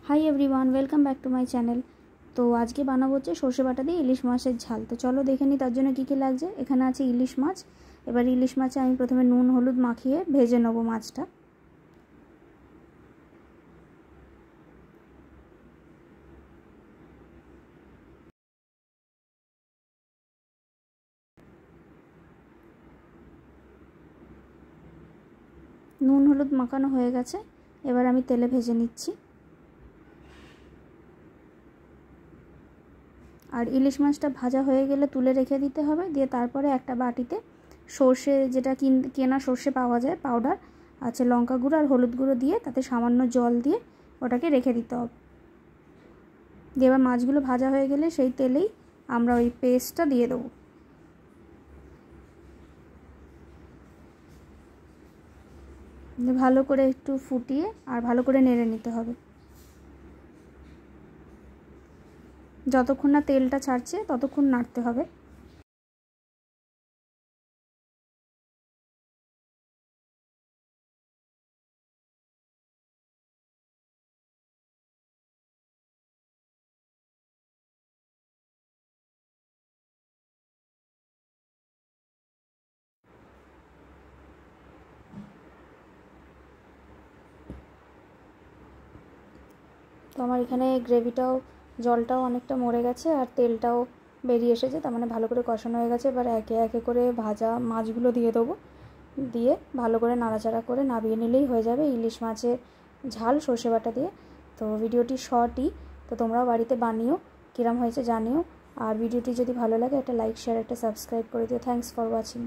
Hi everyone, welcome back to my channel. তো আজকে বানাবো হচ্ছে সর্ষে বাটা দিয়ে ইলিশ মাছের ঝাল। তো চলো দেখে নিই তার জন্য কী কী লাগছে। এখানে আছে ইলিশ মাছ। এবার ইলিশ মাছে আমি প্রথমে নুন হলুদ মাখিয়ে ভেজে নেবো মাছটা। নুন হলুদ মাখানো হয়ে গেছে, এবার আমি তেলে ভেজে নিচ্ছি। আর ইলিশ মাছটা ভাজা হয়ে গেলে তুলে রেখে দিতে হবে। দিয়ে তারপরে একটা বাটিতে সর্ষে, যেটা কেনা সর্ষে পাওয়া যায় পাউডার আছে, লঙ্কা গুঁড়ো আর হলুদ গুঁড়ো দিয়ে তাতে সামান্য জল দিয়ে ওটাকে রেখে দিতে হবে। দিয়ে এবার মাছগুলো ভাজা হয়ে গেলে সেই তেলেই আমরা ওই পেস্টটা দিয়ে দেবো। ভালো করে একটু ফুটিয়ে আর ভালো করে নেড়ে নিতে হবে। যতক্ষণ না তেলটা ছাড়ছে ততক্ষণ নাড়তে হবে। তো আমার এখানে গ্রেভিটাও, জলটাও অনেকটা মরে গেছে আর তেলটাও বেরিয়ে এসেছে, তার মানে ভালো করে কষানো হয়ে গেছে। এবার একে একে করে ভাজা মাছগুলো দিয়ে দেবো। দিয়ে ভালো করে নাড়াচাড়া করে নামিয়ে নিলেই হয়ে যাবে ইলিশ মাছের ঝাল সর্ষে বাটা দিয়ে। তো ভিডিওটি শর্টই, তো তোমরাও বাড়িতে বানিও, কিরম হয়েছে জানিও। আর ভিডিওটি যদি ভালো লাগে একটা লাইক শেয়ার একটা সাবস্ক্রাইব করে দিও। Thanks for watching.